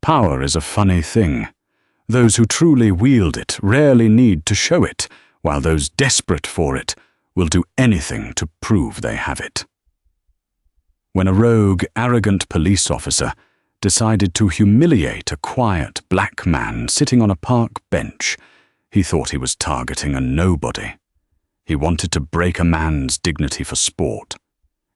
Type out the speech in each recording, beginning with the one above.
Power is a funny thing. Those who truly wield it rarely need to show it, while those desperate for it will do anything to prove they have it. When a rogue, arrogant police officer decided to humiliate a quiet black man sitting on a park bench, he thought he was targeting a nobody. He wanted to break a man's dignity for sport.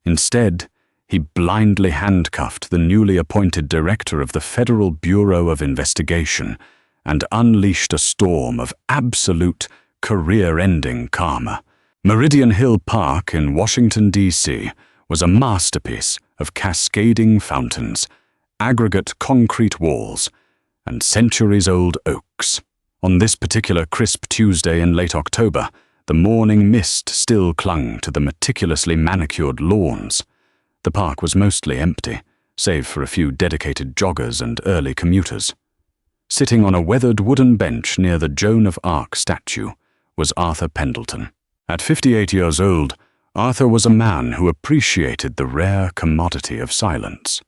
Instead, he blindly handcuffed the newly appointed director of the Federal Bureau of Investigation and unleashed a storm of absolute, career-ending karma. Meridian Hill Park in Washington, D.C. was a masterpiece of cascading fountains, aggregate concrete walls, and centuries-old oaks. On this particular crisp Tuesday in late October, the morning mist still clung to the meticulously manicured lawns. The park was mostly empty, save for a few dedicated joggers and early commuters. Sitting on a weathered wooden bench near the Joan of Arc statue was Arthur Pendleton. At 58 years old, Arthur was a man who appreciated the rare commodity of silence.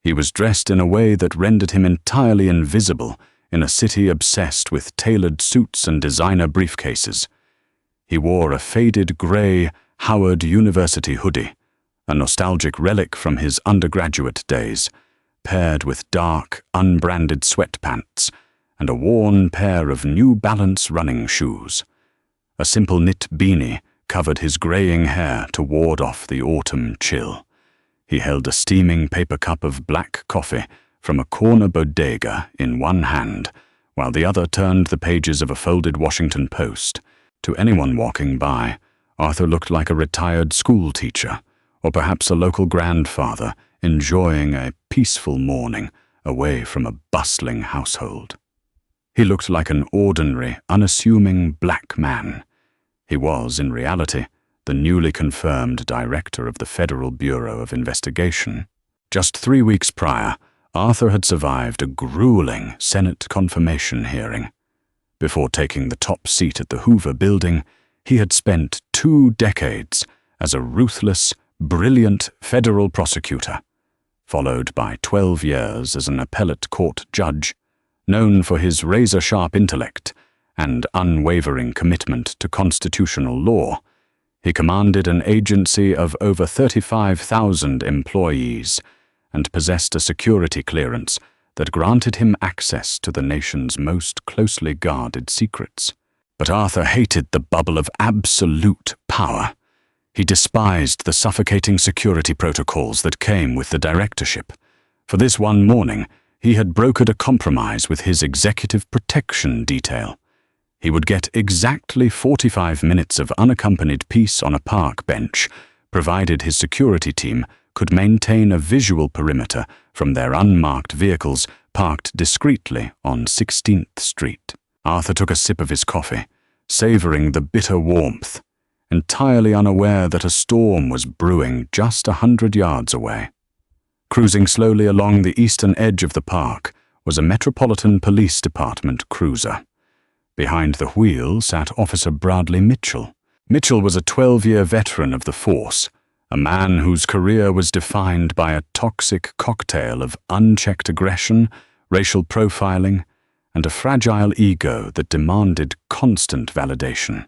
He was dressed in a way that rendered him entirely invisible in a city obsessed with tailored suits and designer briefcases. He wore a faded gray Howard University hoodie, a nostalgic relic from his undergraduate days, paired with dark, unbranded sweatpants and a worn pair of New Balance running shoes. A simple knit beanie covered his graying hair to ward off the autumn chill. He held a steaming paper cup of black coffee from a corner bodega in one hand, while the other turned the pages of a folded Washington Post. To anyone walking by, Arthur looked like a retired school teacher, or perhaps a local grandfather enjoying a peaceful morning away from a bustling household. He looked like an ordinary, unassuming black man. He was, in reality, the newly confirmed director of the Federal Bureau of Investigation. Just 3 weeks prior, Arthur had survived a grueling Senate confirmation hearing. Before taking the top seat at the Hoover Building, he had spent 2 decades as a ruthless, brilliant federal prosecutor, followed by 12 years as an appellate court judge. Known for his razor-sharp intellect and unwavering commitment to constitutional law, he commanded an agency of over 35,000 employees and possessed a security clearance that granted him access to the nation's most closely guarded secrets. But Arthur hated the bubble of absolute power. He despised the suffocating security protocols that came with the directorship. For this one morning, he had brokered a compromise with his executive protection detail. He would get exactly 45 minutes of unaccompanied peace on a park bench, provided his security team could maintain a visual perimeter from their unmarked vehicles parked discreetly on 16th Street. Arthur took a sip of his coffee, savoring the bitter warmth, entirely unaware that a storm was brewing just 100 yards away. Cruising slowly along the eastern edge of the park was a Metropolitan Police Department cruiser. Behind the wheel sat Officer Bradley Mitchell. Mitchell was a 12-year veteran of the force, a man whose career was defined by a toxic cocktail of unchecked aggression, racial profiling, and a fragile ego that demanded constant validation.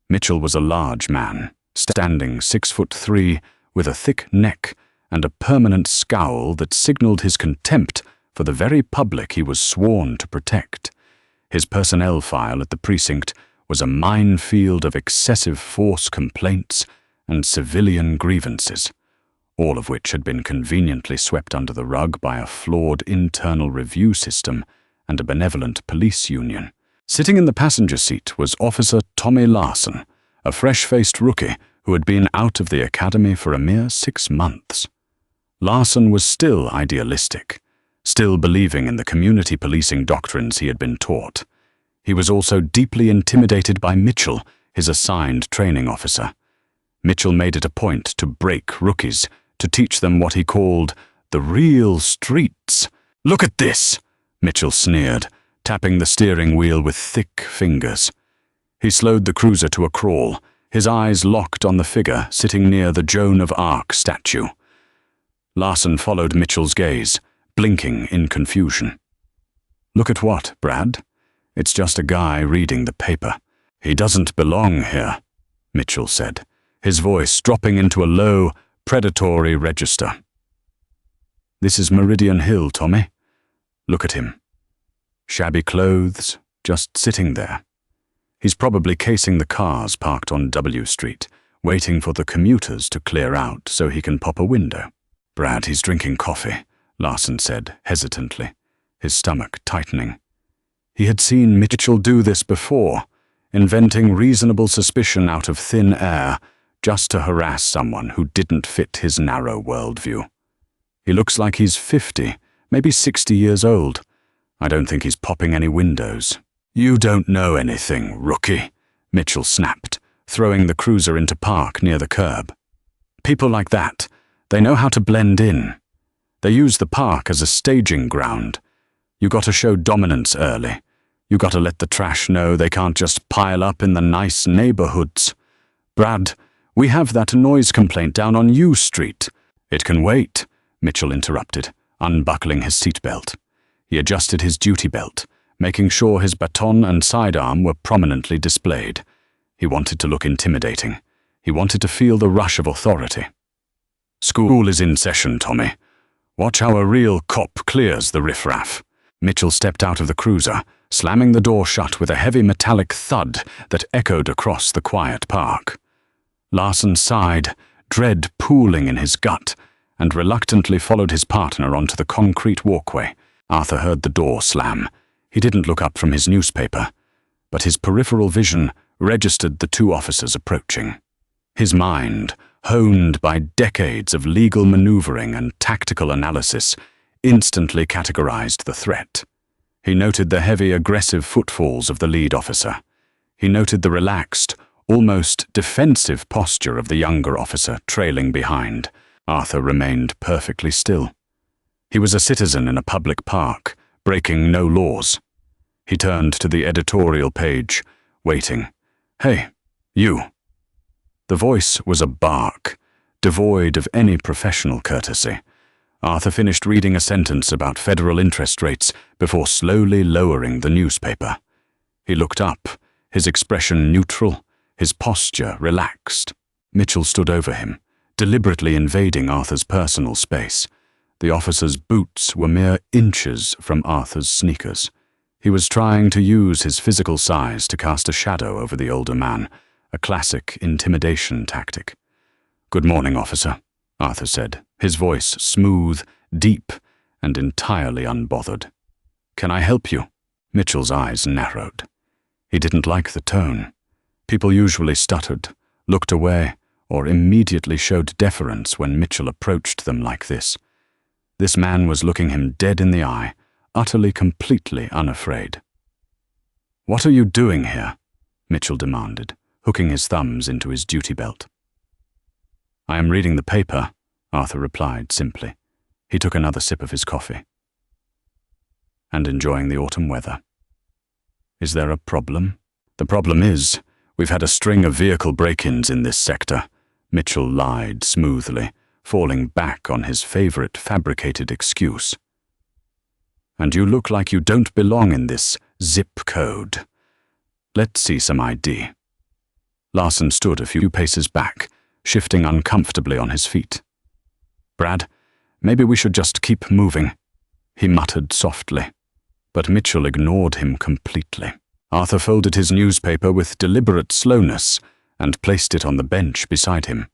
Mitchell was a large man, standing 6'3", with a thick neck and a permanent scowl that signaled his contempt for the very public he was sworn to protect. His personnel file at the precinct was a minefield of excessive force complaints and civilian grievances, all of which had been conveniently swept under the rug by a flawed internal review system and a benevolent police union. Sitting in the passenger seat was Officer Tommy Larson, a fresh-faced rookie who had been out of the academy for a mere 6 months. Larson was still idealistic, still believing in the community policing doctrines he had been taught. He was also deeply intimidated by Mitchell, his assigned training officer. Mitchell made it a point to break rookies, to teach them what he called the real streets. "Look at this," Mitchell sneered, tapping the steering wheel with thick fingers. He slowed the cruiser to a crawl, his eyes locked on the figure sitting near the Joan of Arc statue. Larson followed Mitchell's gaze, blinking in confusion. "Look at what, Brad? It's just a guy reading the paper. He doesn't belong here," Mitchell said, his voice dropping into a low, predatory register. "This is Meridian Hill, Tommy. Look at him. Shabby clothes, just sitting there. He's probably casing the cars parked on W Street, waiting for the commuters to clear out so he can pop a window." "Brad, he's drinking coffee," Larson said hesitantly, his stomach tightening. He had seen Mitchell do this before, inventing reasonable suspicion out of thin air just to harass someone who didn't fit his narrow worldview. "He looks like he's 50, maybe 60 years old. I don't think he's popping any windows." "You don't know anything, rookie," Mitchell snapped, throwing the cruiser into park near the curb. "People like that, they know how to blend in. They use the park as a staging ground. You gotta show dominance early. You gotta let the trash know they can't just pile up in the nice neighborhoods. Brad, we have that noise complaint down on U Street." "It can wait," Mitchell interrupted, unbuckling his seatbelt. He adjusted his duty belt, making sure his baton and sidearm were prominently displayed. He wanted to look intimidating. He wanted to feel the rush of authority. "School is in session, Tommy. Watch how a real cop clears the riffraff." Mitchell stepped out of the cruiser, slamming the door shut with a heavy metallic thud that echoed across the quiet park. Larson sighed, dread pooling in his gut, and reluctantly followed his partner onto the concrete walkway. Arthur heard the door slam. He didn't look up from his newspaper, but his peripheral vision registered the two officers approaching. His mind, honed by decades of legal maneuvering and tactical analysis, instantly categorized the threat. He noted the heavy, aggressive footfalls of the lead officer. He noted the relaxed, almost defensive posture of the younger officer trailing behind. Arthur remained perfectly still. He was a citizen in a public park, breaking no laws. He turned to the editorial page, waiting. "Hey, you." The voice was a bark, devoid of any professional courtesy. Arthur finished reading a sentence about federal interest rates before slowly lowering the newspaper. He looked up, his expression neutral, his posture relaxed. Mitchell stood over him, deliberately invading Arthur's personal space. The officer's boots were mere inches from Arthur's sneakers. He was trying to use his physical size to cast a shadow over the older man, a classic intimidation tactic. "Good morning, officer," Arthur said, his voice smooth, deep, and entirely unbothered. "Can I help you?" Mitchell's eyes narrowed. He didn't like the tone. People usually stuttered, looked away, or immediately showed deference when Mitchell approached them like this. This man was looking him dead in the eye, utterly, completely unafraid. "What are you doing here?" Mitchell demanded, hooking his thumbs into his duty belt. "I am reading the paper," Arthur replied simply. He took another sip of his coffee. "And enjoying the autumn weather. Is there a problem?" "The problem is, we've had a string of vehicle break-ins in this sector," Mitchell lied smoothly, falling back on his favorite fabricated excuse. "And you look like you don't belong in this zip code. Let's see some ID." Larson stood a few paces back, shifting uncomfortably on his feet. "Brad, maybe we should just keep moving," he muttered softly. But Mitchell ignored him completely. Arthur folded his newspaper with deliberate slowness and placed it on the bench beside him.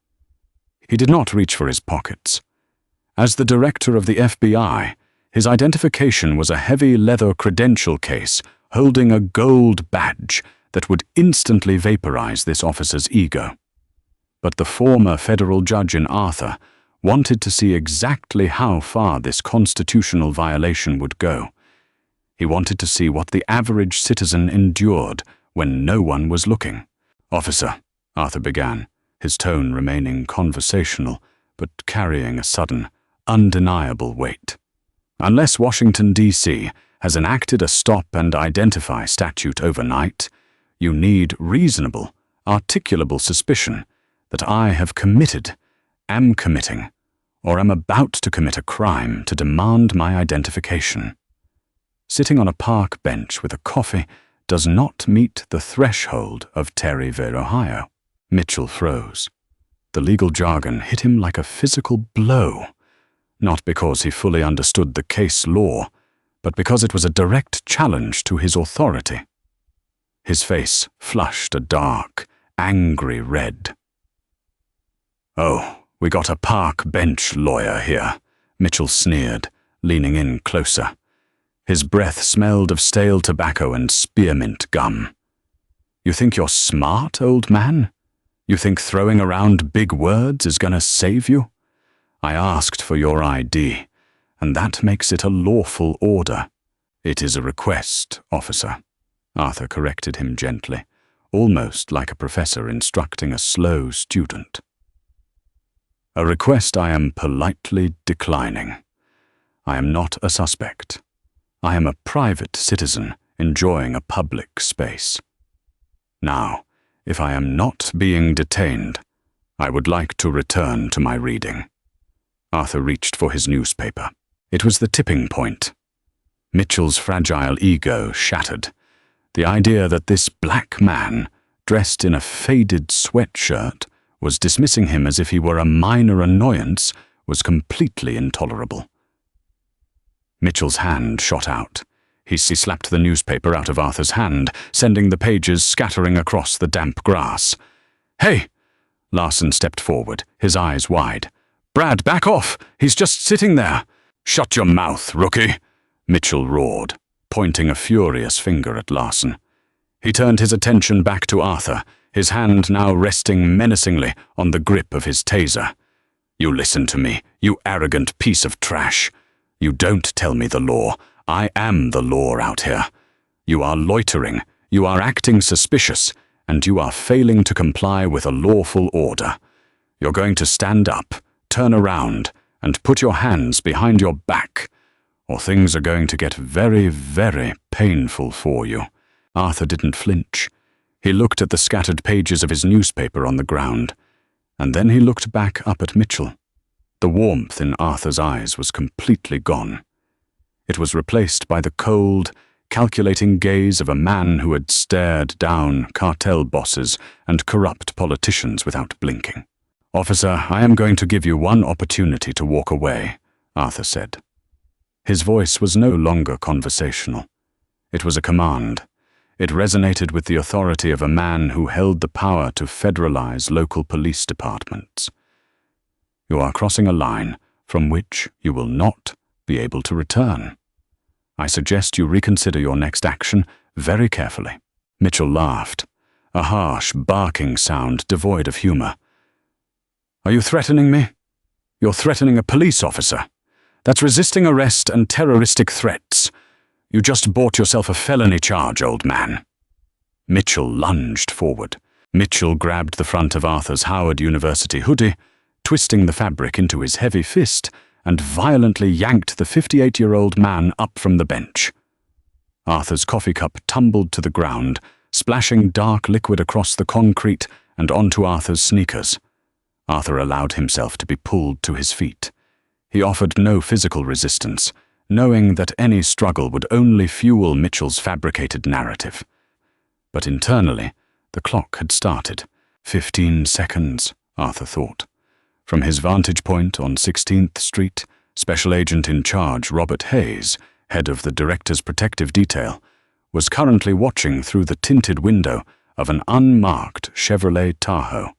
He did not reach for his pockets. As the director of the FBI, his identification was a heavy leather credential case holding a gold badge that would instantly vaporize this officer's ego. But the former federal judge in Arthur wanted to see exactly how far this constitutional violation would go. He wanted to see what the average citizen endured when no one was looking. "Officer," Arthur began, his tone remaining conversational, but carrying a sudden, undeniable weight. "Unless Washington, D.C. has enacted a stop and identify statute overnight, you need reasonable, articulable suspicion that I have committed, am committing, or am about to commit a crime to demand my identification. Sitting on a park bench with a coffee does not meet the threshold of Terry v. Ohio. Mitchell froze. The legal jargon hit him like a physical blow, not because he fully understood the case law, but because it was a direct challenge to his authority. His face flushed a dark, angry red. "Oh, we got a park bench lawyer here," Mitchell sneered, leaning in closer. His breath smelled of stale tobacco and spearmint gum. "You think you're smart, old man? You think throwing around big words is gonna save you? I asked for your ID, and that makes it a lawful order." "It is a request, officer," Arthur corrected him gently, almost like a professor instructing a slow student. "A request I am politely declining. I am not a suspect. I am a private citizen enjoying a public space. Now, if I am not being detained, I would like to return to my reading." Arthur reached for his newspaper. It was the tipping point. Mitchell's fragile ego shattered. The idea that this black man, dressed in a faded sweatshirt, was dismissing him as if he were a minor annoyance was completely intolerable. Mitchell's hand shot out. He slapped the newspaper out of Arthur's hand, sending the pages scattering across the damp grass. "Hey!" Larson stepped forward, his eyes wide. "Brad, back off! He's just sitting there!" "Shut your mouth, rookie!" Mitchell roared, pointing a furious finger at Larson. He turned his attention back to Arthur, his hand now resting menacingly on the grip of his taser. "You listen to me, you arrogant piece of trash. You don't tell me the law. I am the law out here. You are loitering, you are acting suspicious, and you are failing to comply with a lawful order. You're going to stand up, turn around, and put your hands behind your back, or things are going to get very, very painful for you." Arthur didn't flinch. He looked at the scattered pages of his newspaper on the ground, and then he looked back up at Mitchell. The warmth in Arthur's eyes was completely gone. It was replaced by the cold, calculating gaze of a man who had stared down cartel bosses and corrupt politicians without blinking. "Officer, I am going to give you one opportunity to walk away," Arthur said. His voice was no longer conversational. It was a command. It resonated with the authority of a man who held the power to federalize local police departments. "You are crossing a line from which you will not be able to return. I suggest you reconsider your next action very carefully." Mitchell laughed, a harsh, barking sound devoid of humor. "Are you threatening me? You're threatening a police officer. That's resisting arrest and terroristic threats. You just bought yourself a felony charge, old man." Mitchell lunged forward. Mitchell grabbed the front of Arthur's Howard University hoodie, twisting the fabric into his heavy fist, and violently yanked the 58-year-old man up from the bench. Arthur's coffee cup tumbled to the ground, splashing dark liquid across the concrete and onto Arthur's sneakers. Arthur allowed himself to be pulled to his feet. He offered no physical resistance, knowing that any struggle would only fuel Mitchell's fabricated narrative. But internally, the clock had started. 15 seconds, Arthur thought. From his vantage point on 16th Street, Special Agent in Charge Robert Hayes, head of the Director's Protective Detail, was currently watching through the tinted window of an unmarked Chevrolet Tahoe.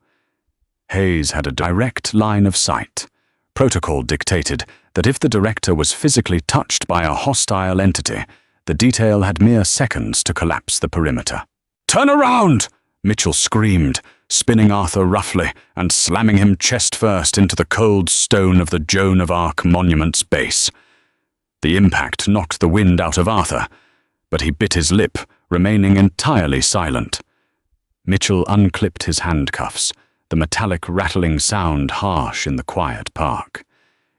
Hayes had a direct line of sight. Protocol dictated that if the director was physically touched by a hostile entity, the detail had mere seconds to collapse the perimeter. "Turn around!" Mitchell screamed, spinning Arthur roughly and slamming him chest first into the cold stone of the Joan of Arc monument's base. The impact knocked the wind out of Arthur, but he bit his lip, remaining entirely silent. Mitchell unclipped his handcuffs, the metallic rattling sound harsh in the quiet park.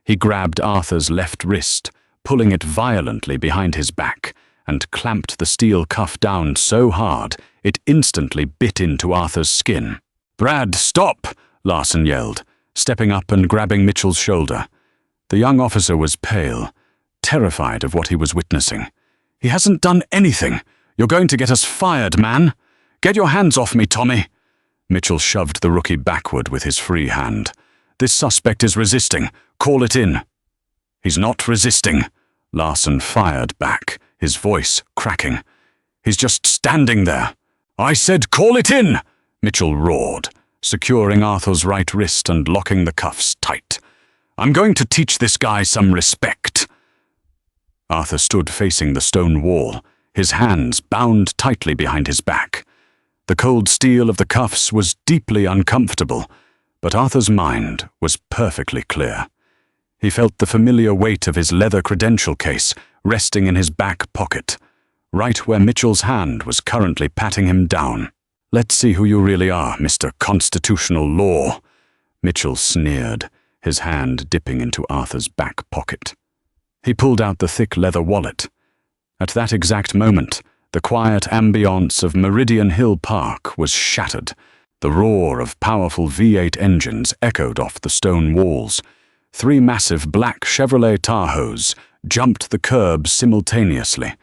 He grabbed Arthur's left wrist, pulling it violently behind his back, and clamped the steel cuff down so hard it instantly bit into Arthur's skin. "Brad, stop!" Larson yelled, stepping up and grabbing Mitchell's shoulder. The young officer was pale, terrified of what he was witnessing. "He hasn't done anything. You're going to get us fired, man. Get your hands off me, Tommy." Mitchell shoved the rookie backward with his free hand. "This suspect is resisting. Call it in." "He's not resisting," Larson fired back, his voice cracking. "He's just standing there." "I said call it in," Mitchell roared, securing Arthur's right wrist and locking the cuffs tight. "I'm going to teach this guy some respect." Arthur stood facing the stone wall, his hands bound tightly behind his back. The cold steel of the cuffs was deeply uncomfortable, but Arthur's mind was perfectly clear. He felt the familiar weight of his leather credential case resting in his back pocket, right where Mitchell's hand was currently patting him down. "Let's see who you really are, Mr. Constitutional Law," Mitchell sneered, his hand dipping into Arthur's back pocket. He pulled out the thick leather wallet. At that exact moment, the quiet ambience of Meridian Hill Park was shattered. The roar of powerful V8 engines echoed off the stone walls. 3 massive black Chevrolet Tahoes jumped the curb simultaneously.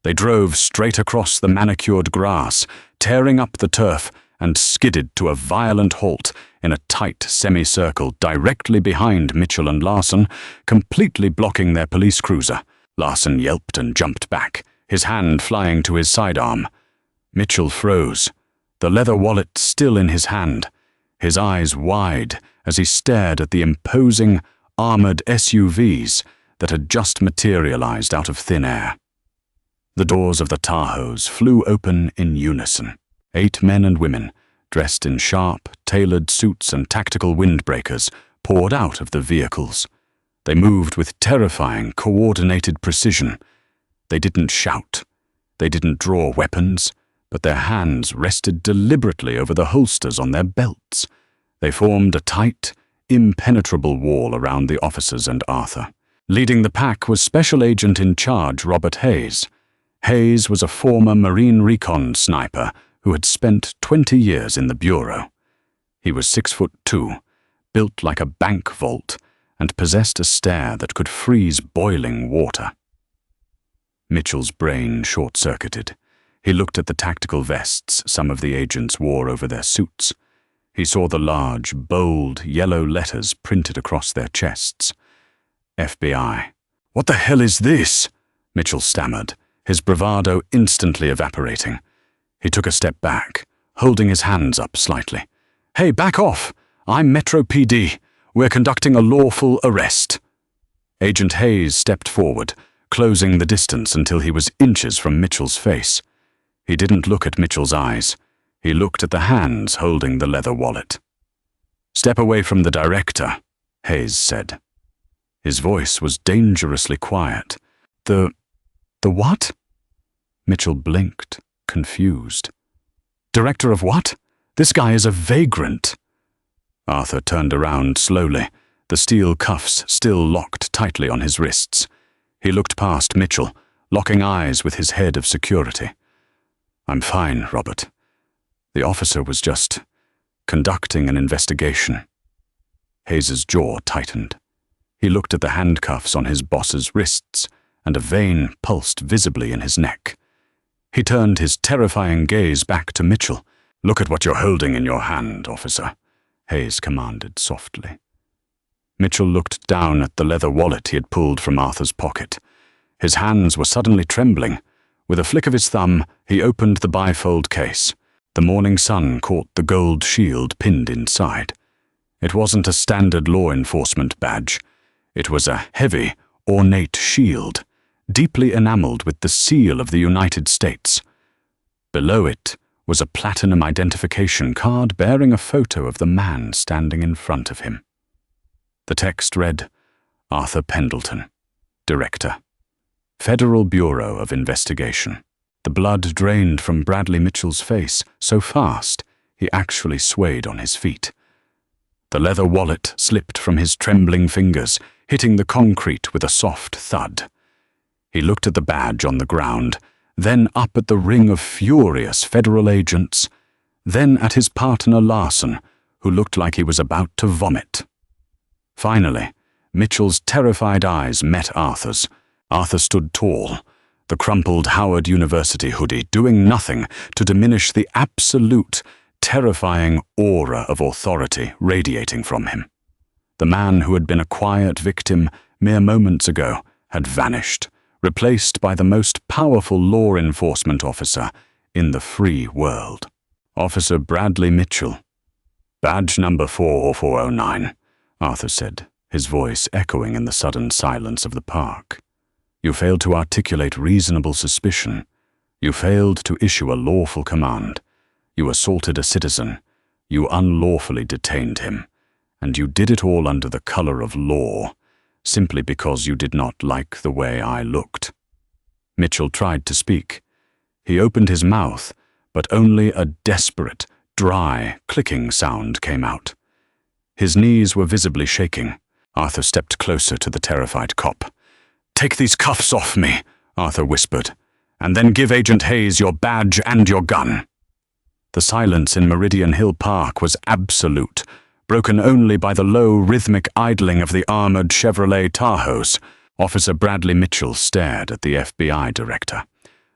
They drove straight across the manicured grass, tearing up the turf, and skidded to a violent halt in a tight semicircle directly behind Mitchell and Larson, completely blocking their police cruiser. Larson yelped and jumped back, his hand flying to his sidearm. Mitchell froze, the leather wallet still in his hand, his eyes wide as he stared at the imposing, armored SUVs that had just materialized out of thin air. The doors of the Tahoes flew open in unison. 8 men and women, dressed in sharp, tailored suits and tactical windbreakers, poured out of the vehicles. They moved with terrifying, coordinated precision. They didn't shout. They didn't draw weapons, but their hands rested deliberately over the holsters on their belts. They formed a tight, impenetrable wall around the officers and Arthur. Leading the pack was Special Agent in Charge Robert Hayes. Hayes was a former Marine Recon sniper who had spent 20 years in the Bureau. He was 6'2", built like a bank vault, and possessed a stare that could freeze boiling water. Mitchell's brain short-circuited. He looked at the tactical vests some of the agents wore over their suits. He saw the large, bold, yellow letters printed across their chests. FBI. "What the hell is this?" Mitchell stammered, his bravado instantly evaporating. He took a step back, holding his hands up slightly. "Hey, back off! I'm Metro PD. We're conducting a lawful arrest." Agent Hayes stepped forward, closing the distance until he was inches from Mitchell's face. He didn't look at Mitchell's eyes. He looked at the hands holding the leather wallet. "Step away from the director," Hayes said. His voice was dangerously quiet. The what?" Mitchell blinked, confused. "Director of what? This guy is a vagrant." Arthur turned around slowly, the steel cuffs still locked tightly on his wrists. He looked past Mitchell, locking eyes with his head of security. "I'm fine, Robert. The officer was just conducting an investigation." Hayes's jaw tightened. He looked at the handcuffs on his boss's wrists, and a vein pulsed visibly in his neck. He turned his terrifying gaze back to Mitchell. "Look at what you're holding in your hand, officer," Hayes commanded softly. Mitchell looked down at the leather wallet he had pulled from Arthur's pocket. His hands were suddenly trembling. With a flick of his thumb, he opened the bifold case. The morning sun caught the gold shield pinned inside. It wasn't a standard law enforcement badge. It was a heavy, ornate shield, deeply enameled with the seal of the United States. Below it was a platinum identification card bearing a photo of the man standing in front of him. The text read, "Arthur Pendleton, Director, Federal Bureau of Investigation." The blood drained from Bradley Mitchell's face so fast he actually swayed on his feet. The leather wallet slipped from his trembling fingers, hitting the concrete with a soft thud. He looked at the badge on the ground, then up at the ring of furious federal agents, then at his partner Larson, who looked like he was about to vomit. Finally, Mitchell's terrified eyes met Arthur's. Arthur stood tall, the crumpled Howard University hoodie doing nothing to diminish the absolute, terrifying aura of authority radiating from him. The man who had been a quiet victim mere moments ago had vanished, replaced by the most powerful law enforcement officer in the free world. Officer Bradley Mitchell. "Badge number 4409, Arthur said, his voice echoing in the sudden silence of the park. "You failed to articulate reasonable suspicion. You failed to issue a lawful command. You assaulted a citizen. You unlawfully detained him. And you did it all under the color of law, simply because you did not like the way I looked." Mitchell tried to speak. He opened his mouth, but only a desperate, dry, clicking sound came out. His knees were visibly shaking. Arthur stepped closer to the terrified cop. "Take these cuffs off me," Arthur whispered, "and then give Agent Hayes your badge and your gun." The silence in Meridian Hill Park was absolute, broken only by the low, rhythmic idling of the armored Chevrolet Tahoes. Officer Bradley Mitchell stared at the FBI director.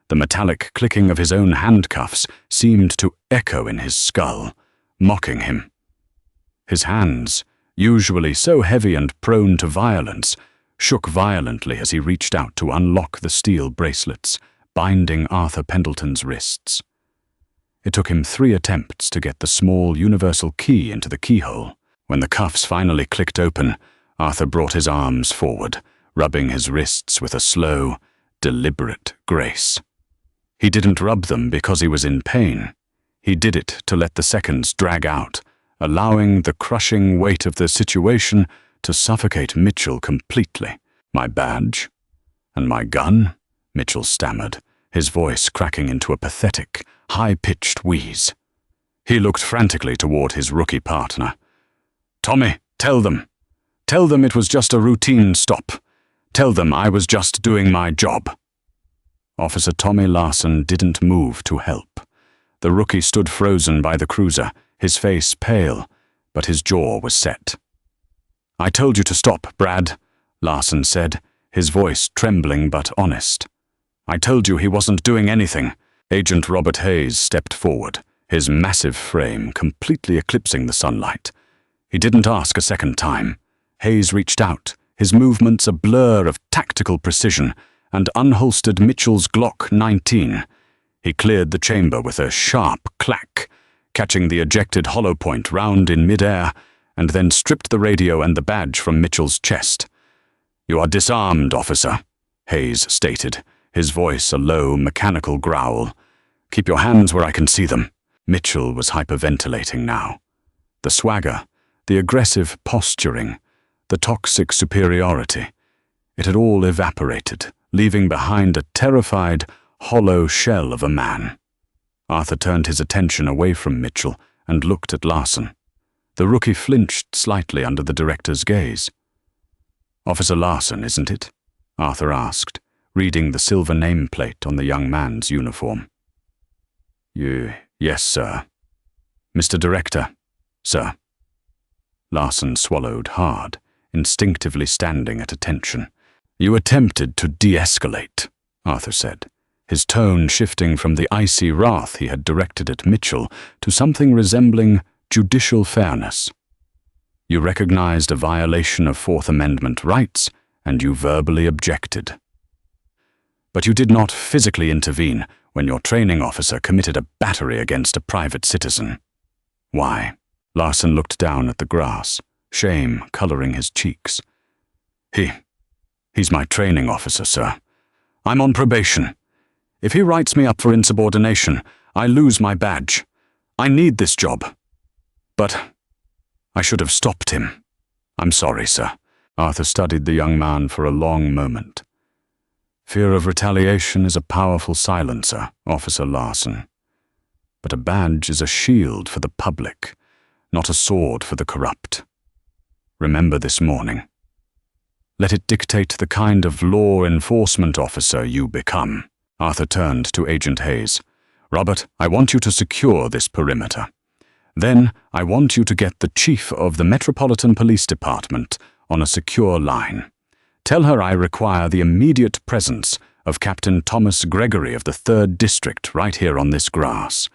The metallic clicking of his own handcuffs seemed to echo in his skull, mocking him. His hands, usually so heavy and prone to violence, shook violently as he reached out to unlock the steel bracelets, binding Arthur Pendleton's wrists. It took him 3 attempts to get the small universal key into the keyhole. When the cuffs finally clicked open, Arthur brought his arms forward, rubbing his wrists with a slow, deliberate grace. He didn't rub them because he was in pain. He did it to let the seconds drag out, allowing the crushing weight of the situation to suffocate Mitchell completely. "My badge? And my gun?" Mitchell stammered, his voice cracking into a pathetic, high-pitched wheeze. He looked frantically toward his rookie partner. "Tommy, tell them. Tell them it was just a routine stop. Tell them I was just doing my job." Officer Tommy Larson didn't move to help. The rookie stood frozen by the cruiser, his face pale, but his jaw was set. "I told you to stop, Brad," Larson said, his voice trembling but honest. "I told you he wasn't doing anything." Agent Robert Hayes stepped forward, his massive frame completely eclipsing the sunlight. He didn't ask a second time. Hayes reached out, his movements a blur of tactical precision, and unholstered Mitchell's Glock 19. He cleared the chamber with a sharp clack, catching the ejected hollow point round in midair, and then stripped the radio and the badge from Mitchell's chest. "You are disarmed, officer," Hayes stated, his voice a low, mechanical growl. "Keep your hands where I can see them." Mitchell was hyperventilating now. The swagger, the aggressive posturing, the toxic superiority, it had all evaporated, leaving behind a terrified, hollow shell of a man. Arthur turned his attention away from Mitchell and looked at Larson. The rookie flinched slightly under the director's gaze. "Officer Larson, isn't it?" Arthur asked, reading the silver nameplate on the young man's uniform. Yes, sir." "Mr. Director, sir." Larson swallowed hard, instinctively standing at attention. "You attempted to de-escalate," Arthur said, his tone shifting from the icy wrath he had directed at Mitchell to something resembling judicial fairness. "You recognized a violation of Fourth Amendment rights, and you verbally objected. But you did not physically intervene when your training officer committed a battery against a private citizen. Why?" Larson looked down at the grass, shame coloring his cheeks. He's my training officer, sir. I'm on probation. If he writes me up for insubordination, I lose my badge. I need this job. But I should have stopped him. I'm sorry, sir." Arthur studied the young man for a long moment. "Fear of retaliation is a powerful silencer, Officer Larson. But a badge is a shield for the public, not a sword for the corrupt. Remember this morning. Let it dictate the kind of law enforcement officer you become." Arthur turned to Agent Hayes. "Robert, I want you to secure this perimeter. Then I want you to get the chief of the Metropolitan Police Department on a secure line. Tell her I require the immediate presence of Captain Thomas Gregory of the 3rd District right here on this grass.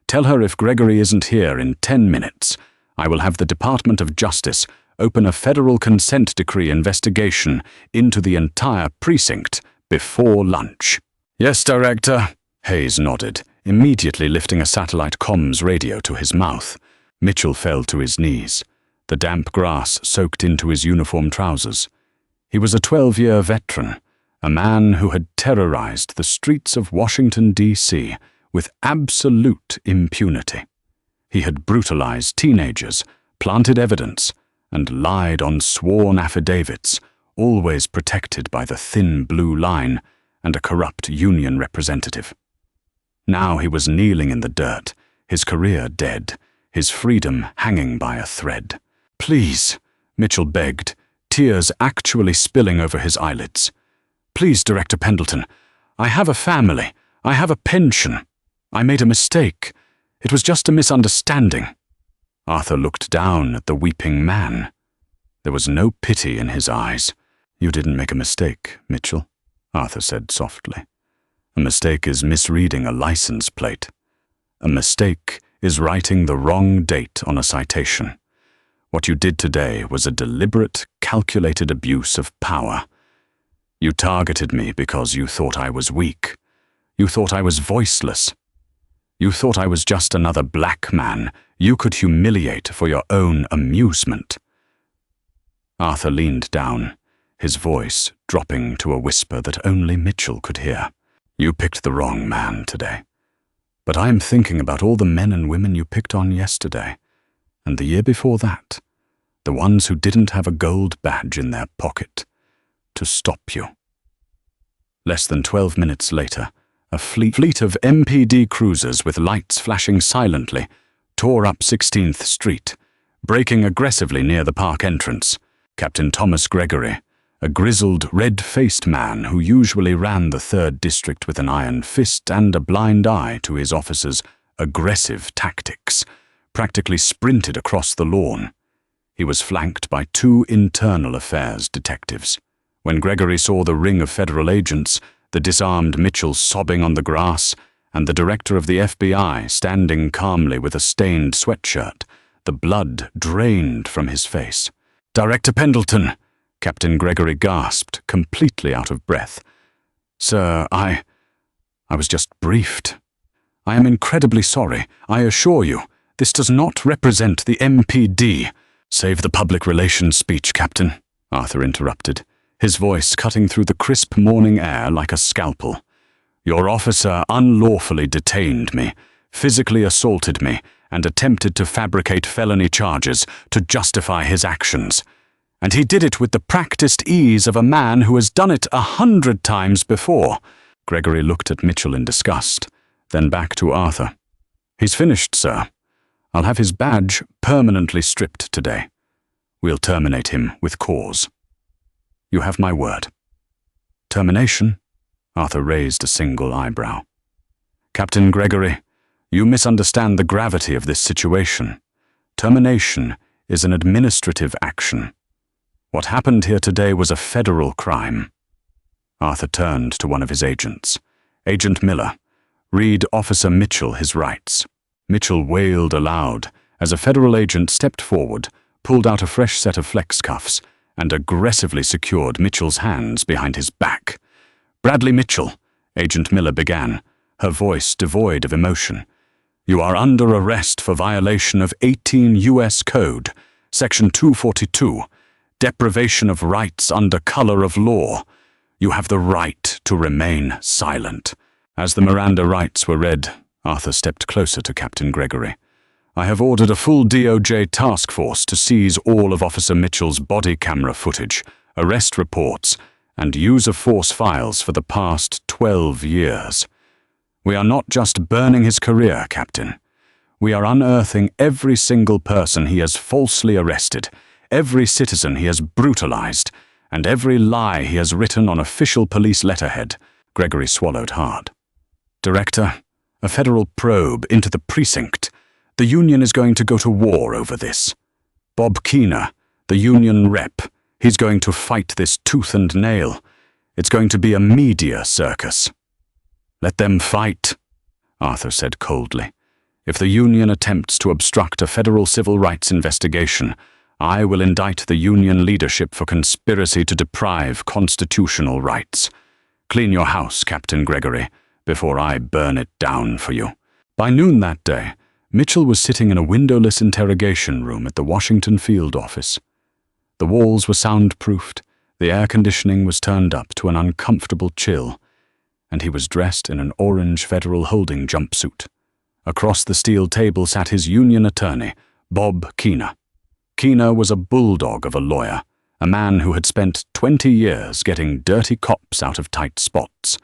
Tell her if Gregory isn't here in 10 minutes, I will have the Department of Justice open a federal consent decree investigation into the entire precinct before lunch. Yes, Director, Hayes nodded, immediately lifting a satellite comms radio to his mouth. Mitchell fell to his knees. The damp grass soaked into his uniform trousers. He was a 12-year veteran, a man who had terrorized the streets of Washington, D.C. with absolute impunity. He had brutalized teenagers, planted evidence, and lied on sworn affidavits, always protected by the thin blue line and a corrupt union representative. Now he was kneeling in the dirt, his career dead, his freedom hanging by a thread. "Please," Mitchell begged, tears actually spilling over his eyelids. "Please, Director Pendleton, I have a family, I have a pension. I made a mistake. It was just a misunderstanding." Arthur looked down at the weeping man. There was no pity in his eyes. "You didn't make a mistake, Mitchell," Arthur said softly. "A mistake is misreading a license plate. A mistake is writing the wrong date on a citation. What you did today was a deliberate, calculated abuse of power. You targeted me because you thought I was weak. You thought I was voiceless. You thought I was just another black man you could humiliate for your own amusement." Arthur leaned down, his voice dropping to a whisper that only Mitchell could hear. "You picked the wrong man today. But I am thinking about all the men and women you picked on yesterday, and the year before that, the ones who didn't have a gold badge in their pocket to stop you." Less than 12 minutes later, a fleet of MPD cruisers with lights flashing silently tore up 16th Street, braking aggressively near the park entrance. Captain Thomas Gregory, a grizzled, red-faced man who usually ran the 3rd District with an iron fist and a blind eye to his officers' aggressive tactics, practically sprinted across the lawn. He was flanked by 2 internal affairs detectives. When Gregory saw the ring of federal agents, the disarmed Mitchell sobbing on the grass, and the director of the FBI standing calmly with a stained sweatshirt, the blood drained from his face. "Director Pendleton," Captain Gregory gasped, completely out of breath. "Sir, I was just briefed. I am incredibly sorry. I assure you, this does not represent the MPD. "Save the public relations speech, Captain," Arthur interrupted, his voice cutting through the crisp morning air like a scalpel. "Your officer unlawfully detained me, physically assaulted me, and attempted to fabricate felony charges to justify his actions. And he did it with the practiced ease of a man who has done it 100 times before." Gregory looked at Mitchell in disgust, then back to Arthur. "He's finished, sir. I'll have his badge permanently stripped today. We'll terminate him with cause. You have my word." "Termination?" Arthur raised a single eyebrow. "Captain Gregory, you misunderstand the gravity of this situation. Termination is an administrative action. What happened here today was a federal crime." Arthur turned to one of his agents. "Agent Miller, read Officer Mitchell his rights." Mitchell wailed aloud as a federal agent stepped forward, pulled out a fresh set of flex cuffs, and aggressively secured Mitchell's hands behind his back. "Bradley Mitchell," Agent Miller began, her voice devoid of emotion. "You are under arrest for violation of 18 U.S. Code, Section 242, deprivation of rights under color of law. You have the right to remain silent." As the Miranda rights were read, Arthur stepped closer to Captain Gregory. "I have ordered a full DOJ task force to seize all of Officer Mitchell's body camera footage, arrest reports, and use-of-force files for the past 12 years. We are not just burning his career, Captain. We are unearthing every single person he has falsely arrested, every citizen he has brutalized, and every lie he has written on official police letterhead." Gregory swallowed hard. "Director, a federal probe into the precinct, The union is going to go to war over this. Bob Keener, the union rep, he's going to fight this tooth and nail. It's going to be a media circus." "Let them fight," Arthur said coldly. "If the union attempts to obstruct a federal civil rights investigation, I will indict the union leadership for conspiracy to deprive constitutional rights. Clean your house, Captain Gregory, before I burn it down for you." By noon that day, Mitchell was sitting in a windowless interrogation room at the Washington field office. The walls were soundproofed, the air conditioning was turned up to an uncomfortable chill, and he was dressed in an orange federal holding jumpsuit. Across the steel table sat his union attorney, Bob Keener. Keener was a bulldog of a lawyer, a man who had spent 20 years getting dirty cops out of tight spots.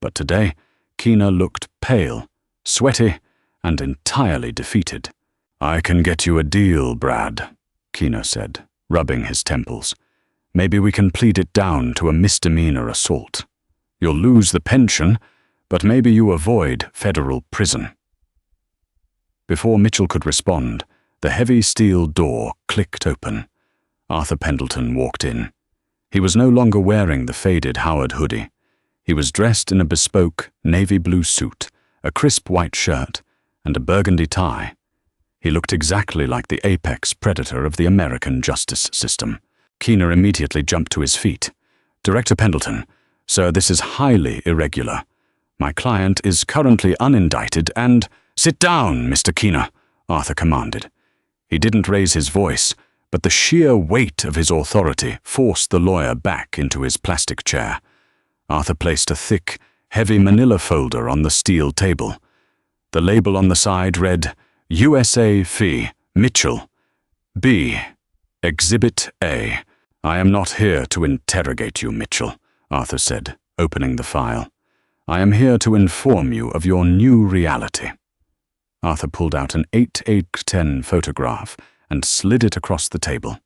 But today, Keener looked pale, sweaty, and entirely defeated. "I can get you a deal, Brad," Keener said, rubbing his temples. "Maybe we can plead it down to a misdemeanor assault. You'll lose the pension, but maybe you avoid federal prison." Before Mitchell could respond, the heavy steel door clicked open. Arthur Pendleton walked in. He was no longer wearing the faded Howard hoodie. He was dressed in a bespoke navy blue suit, a crisp white shirt, and a burgundy tie. He looked exactly like the apex predator of the American justice system. Keener immediately jumped to his feet. "Director Pendleton, sir, this is highly irregular. My client is currently unindicted and—" "Sit down, Mr. Keener," Arthur commanded. He didn't raise his voice, but the sheer weight of his authority forced the lawyer back into his plastic chair. Arthur placed a thick, heavy manila folder on the steel table. The label on the side read, "USA Fee, Mitchell. B. Exhibit A." "I am not here to interrogate you, Mitchell," Arthur said, opening the file. "I am here to inform you of your new reality." Arthur pulled out an 8x10 photograph and slid it across the table.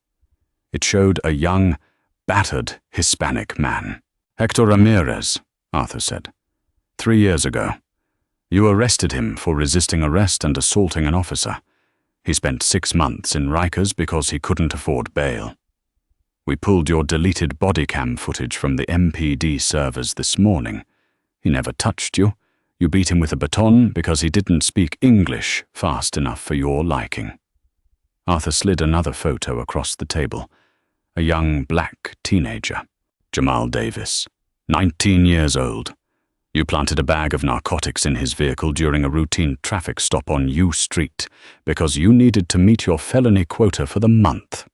It showed a young, battered Hispanic man. "Hector Ramirez," Arthur said. 3 years ago. You arrested him for resisting arrest and assaulting an officer. He spent 6 months in Rikers because he couldn't afford bail. We pulled your deleted body cam footage from the MPD servers this morning. He never touched you. You beat him with a baton because he didn't speak English fast enough for your liking. Arthur slid another photo across the table. A young black teenager. Jamal Davis, 19 years old. You planted a bag of narcotics in his vehicle during a routine traffic stop on U Street because you needed to meet your felony quota for the month.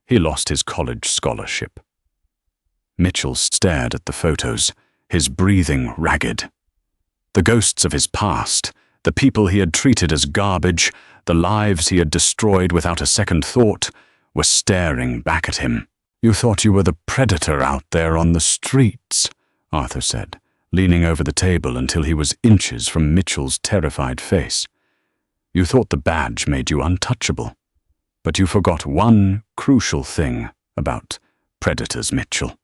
He lost his college scholarship. Mitchell stared at the photos, his breathing ragged. The ghosts of his past, the people he had treated as garbage, the lives he had destroyed without a second thought, were staring back at him. "You thought you were the predator out there on the streets," Arthur said, leaning over the table until he was inches from Mitchell's terrified face. "You thought the badge made you untouchable. But you forgot one crucial thing about predators, Mitchell."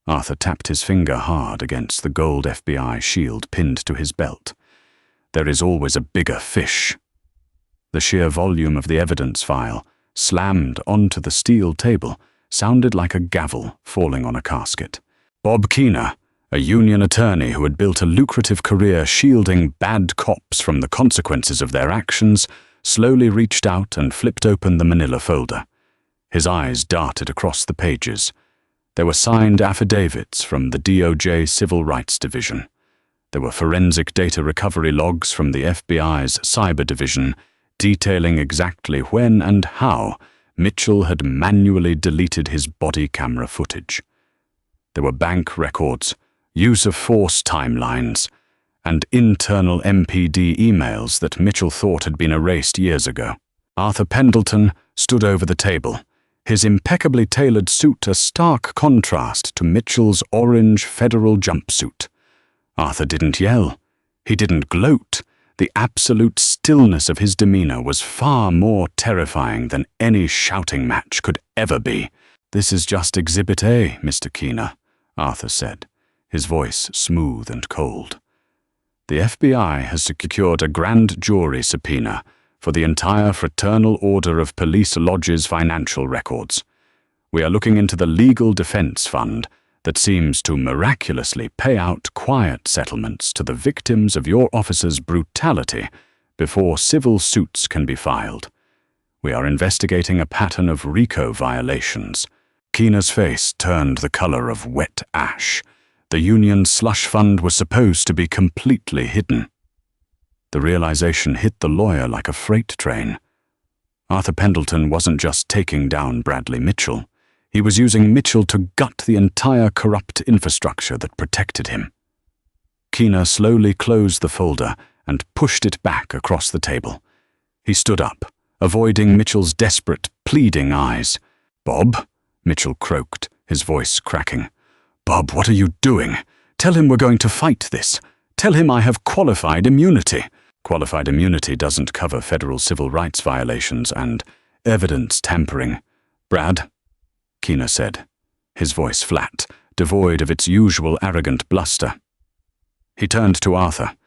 Arthur tapped his finger hard against the gold FBI shield pinned to his belt. "There is always a bigger fish." The sheer volume of the evidence file, slammed onto the steel table, sounded like a gavel falling on a casket. Bob Keener, a union attorney who had built a lucrative career shielding bad cops from the consequences of their actions, slowly reached out and flipped open the manila folder. His eyes darted across the pages. There were signed affidavits from the DOJ Civil Rights Division. There were forensic data recovery logs from the FBI's Cyber Division detailing exactly when and how Mitchell had manually deleted his body camera footage. There were bank records, use of force timelines, and internal MPD emails that Mitchell thought had been erased years ago. Arthur Pendleton stood over the table, his impeccably tailored suit a stark contrast to Mitchell's orange federal jumpsuit. Arthur didn't yell. He didn't gloat. The absolute stillness of his demeanor was far more terrifying than any shouting match could ever be. "This is just Exhibit A, Mr. Keener," Arthur said, his voice smooth and cold. "The FBI has secured a grand jury subpoena for the entire Fraternal Order of Police Lodge's financial records. We are looking into the legal defense fund that seems to miraculously pay out quiet settlements to the victims of your officer's brutality before civil suits can be filed. We are investigating a pattern of RICO violations. Keena's face turned the color of wet ash. The Union slush fund was supposed to be completely hidden. The realization hit the lawyer like a freight train. Arthur Pendleton wasn't just taking down Bradley Mitchell. He was using Mitchell to gut the entire corrupt infrastructure that protected him. Keena slowly closed the folder and pushed it back across the table. He stood up, avoiding Mitchell's desperate, pleading eyes. "Bob," Mitchell croaked, his voice cracking. "Bob, what are you doing? Tell him we're going to fight this. Tell him I have qualified immunity." Qualified immunity doesn't cover federal civil rights violations and evidence tampering. "Brad," Keena said, his voice flat, devoid of its usual arrogant bluster. He turned to Arthur.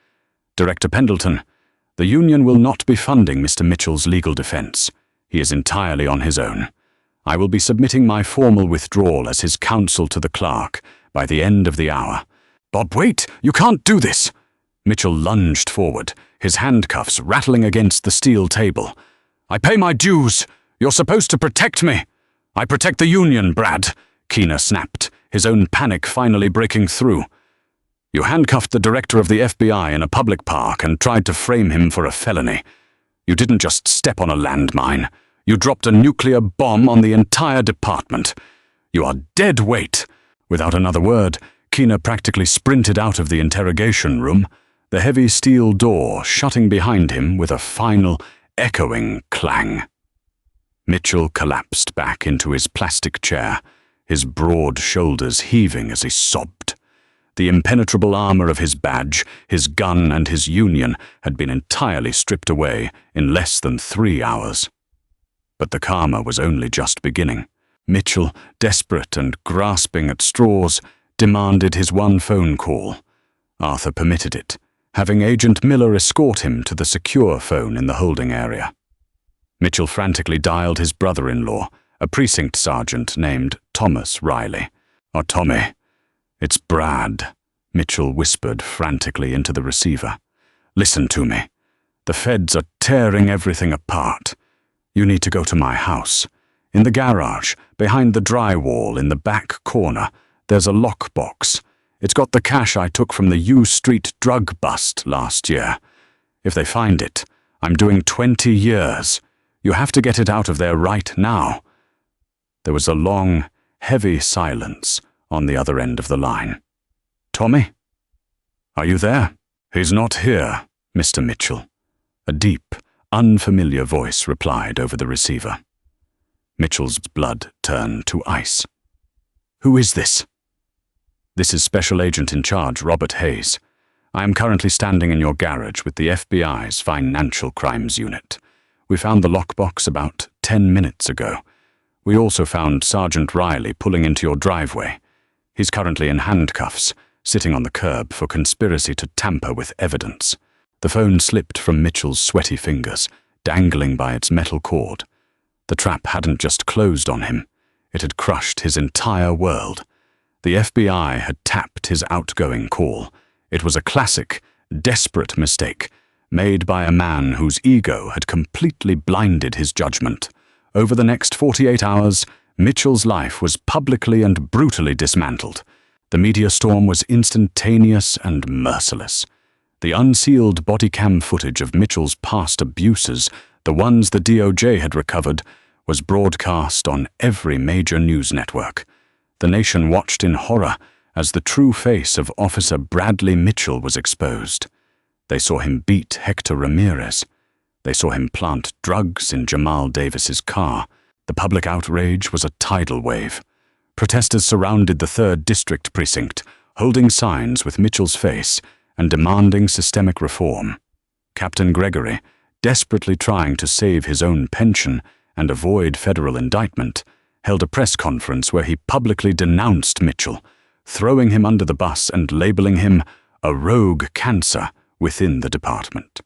"Director Pendleton, the Union will not be funding Mr. Mitchell's legal defense. He is entirely on his own. I will be submitting my formal withdrawal as his counsel to the clerk by the end of the hour." "Bob, wait! You can't do this!" Mitchell lunged forward, his handcuffs rattling against the steel table. "I pay my dues! You're supposed to protect me!" "I protect the Union, Brad," Keena snapped, his own panic finally breaking through. "You handcuffed the director of the FBI in a public park and tried to frame him for a felony. You didn't just step on a landmine. You dropped a nuclear bomb on the entire department. You are dead weight." Without another word, Keena practically sprinted out of the interrogation room, the heavy steel door shutting behind him with a final, echoing clang. Mitchell collapsed back into his plastic chair, his broad shoulders heaving as he sobbed. The impenetrable armor of his badge, his gun, and his Union had been entirely stripped away in less than 3 hours. But the karma was only just beginning. Mitchell, desperate and grasping at straws, demanded his one phone call. Arthur permitted it, having Agent Miller escort him to the secure phone in the holding area. Mitchell frantically dialed his brother-in-law, a precinct sergeant named Thomas Riley. "Oh, Tommy, it's Brad," Mitchell whispered frantically into the receiver. "Listen to me. The feds are tearing everything apart. You need to go to my house. In the garage, behind the drywall in the back corner, there's a lockbox. It's got the cash I took from the U Street drug bust last year. If they find it, I'm doing 20 years. You have to get it out of there right now." There was a long, heavy silence on the other end of the line. "Tommy? Are you there?" "He's not here, Mr. Mitchell," a deep, unfamiliar voice replied over the receiver. Mitchell's blood turned to ice. "Who is this?" "This is Special Agent in Charge Robert Hayes. I am currently standing in your garage with the FBI's Financial Crimes Unit. We found the lockbox about 10 minutes ago. We also found Sergeant Riley pulling into your driveway. He's currently in handcuffs, sitting on the curb for conspiracy to tamper with evidence." The phone slipped from Mitchell's sweaty fingers, dangling by its metal cord. The trap hadn't just closed on him. It had crushed his entire world. The FBI had tapped his outgoing call. It was a classic, desperate mistake, made by a man whose ego had completely blinded his judgment. Over the next 48 hours, Mitchell's life was publicly and brutally dismantled. The media storm was instantaneous and merciless. The unsealed body cam footage of Mitchell's past abuses, the ones the DOJ had recovered, was broadcast on every major news network. The nation watched in horror as the true face of Officer Bradley Mitchell was exposed. They saw him beat Hector Ramirez. They saw him plant drugs in Jamal Davis's car. The public outrage was a tidal wave. Protesters surrounded the 3rd District Precinct, holding signs with Mitchell's face and demanding systemic reform. Captain Gregory, desperately trying to save his own pension and avoid federal indictment, held a press conference where he publicly denounced Mitchell, throwing him under the bus and labeling him a rogue cancer within the department.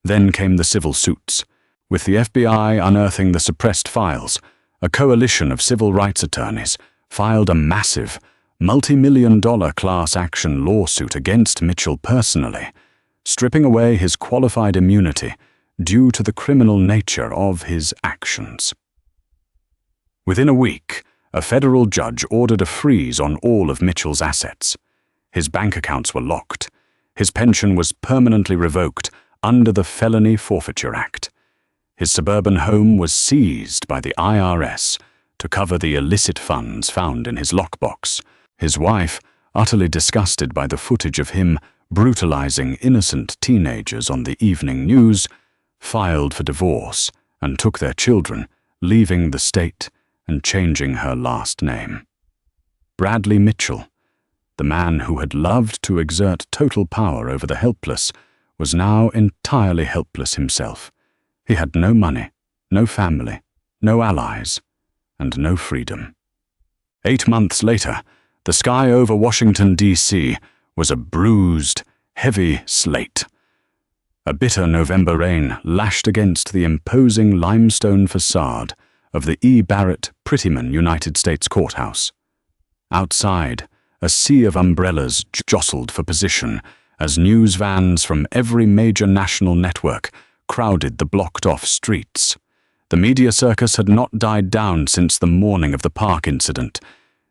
Then came the civil suits. With the FBI unearthing the suppressed files, a coalition of civil rights attorneys filed a massive, multi-million-dollar class action lawsuit against Mitchell personally, stripping away his qualified immunity due to the criminal nature of his actions. Within a week, a federal judge ordered a freeze on all of Mitchell's assets. His bank accounts were locked. His pension was permanently revoked under the Felony Forfeiture Act. His suburban home was seized by the IRS to cover the illicit funds found in his lockbox. His wife, utterly disgusted by the footage of him brutalizing innocent teenagers on the evening news, filed for divorce and took their children, leaving the state and changing her last name. Bradley Mitchell, the man who had loved to exert total power over the helpless, was now entirely helpless himself. He had no money, no family, no allies, and no freedom. 8 months later, the sky over Washington, D.C. was a bruised, heavy slate. A bitter November rain lashed against the imposing limestone facade of the E. Barrett Prettyman United States Courthouse. Outside, a sea of umbrellas jostled for position as news vans from every major national network crowded the blocked-off streets. The media circus had not died down since the morning of the park incident.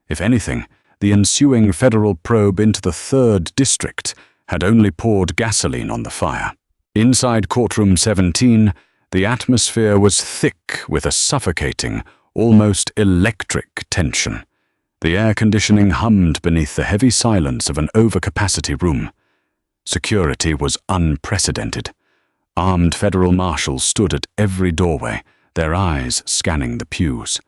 If anything, the ensuing federal probe into the 3rd District had only poured gasoline on the fire. Inside courtroom 17, the atmosphere was thick with a suffocating, almost electric tension. The air conditioning hummed beneath the heavy silence of an overcapacity room. Security was unprecedented. Armed federal marshals stood at every doorway, their eyes scanning the pews.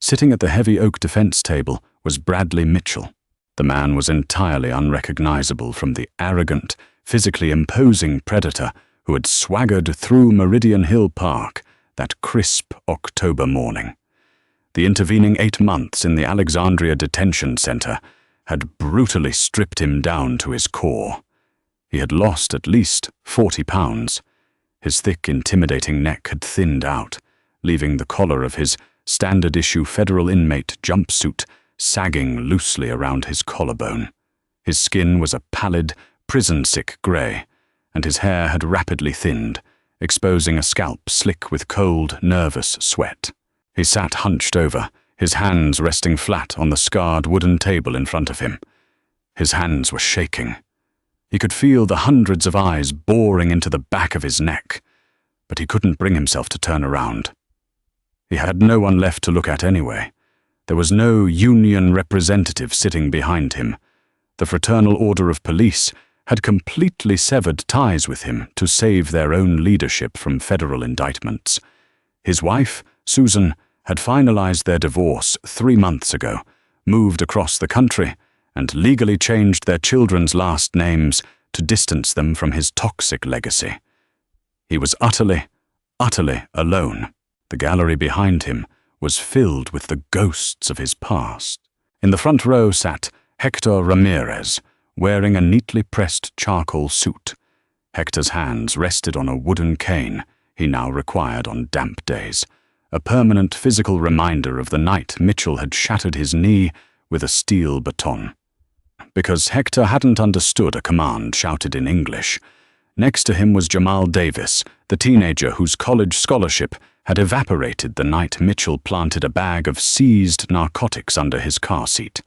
Sitting at the heavy oak defense table was Bradley Mitchell. The man was entirely unrecognizable from the arrogant, physically imposing predator who had swaggered through Meridian Hill Park that crisp October morning. The intervening 8 months in the Alexandria Detention Center had brutally stripped him down to his core. He had lost at least 40 pounds. His thick, intimidating neck had thinned out, leaving the collar of his standard-issue federal inmate jumpsuit sagging loosely around his collarbone. His skin was a pallid, prison-sick gray, and his hair had rapidly thinned, exposing a scalp slick with cold, nervous sweat. He sat hunched over, his hands resting flat on the scarred wooden table in front of him. His hands were shaking. He could feel the hundreds of eyes boring into the back of his neck, but he couldn't bring himself to turn around. He had no one left to look at anyway. There was no union representative sitting behind him. The Fraternal Order of Police had completely severed ties with him to save their own leadership from federal indictments. His wife, Susan, had finalized their divorce 3 months ago, moved across the country, and legally changed their children's last names to distance them from his toxic legacy. He was utterly alone. The gallery behind him was filled with the ghosts of his past. In the front row sat Hector Ramirez, wearing a neatly pressed charcoal suit. Hector's hands rested on a wooden cane he now required on damp days, a permanent physical reminder of the night Mitchell had shattered his knee with a steel baton. Because Hector hadn't understood a command shouted in English, next to him was Jamal Davis, the teenager whose college scholarship had evaporated the night Mitchell planted a bag of seized narcotics under his car seat.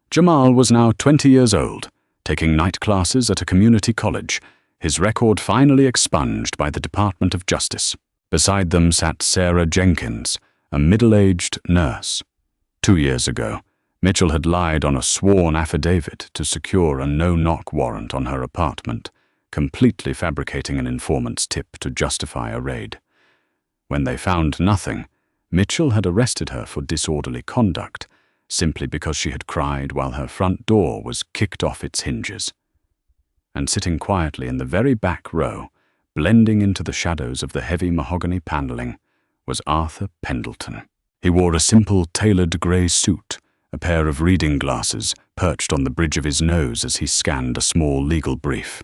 Jamal was now 20 years old, taking night classes at a community college, his record finally expunged by the Department of Justice. Beside them sat Sarah Jenkins, a middle-aged nurse. 2 years ago, Mitchell had lied on a sworn affidavit to secure a no-knock warrant on her apartment, completely fabricating an informant's tip to justify a raid. When they found nothing, Mitchell had arrested her for disorderly conduct, simply because she had cried while her front door was kicked off its hinges. And sitting quietly in the very back row, blending into the shadows of the heavy mahogany paneling, was Arthur Pendleton. He wore a simple tailored grey suit, a pair of reading glasses perched on the bridge of his nose as he scanned a small legal brief.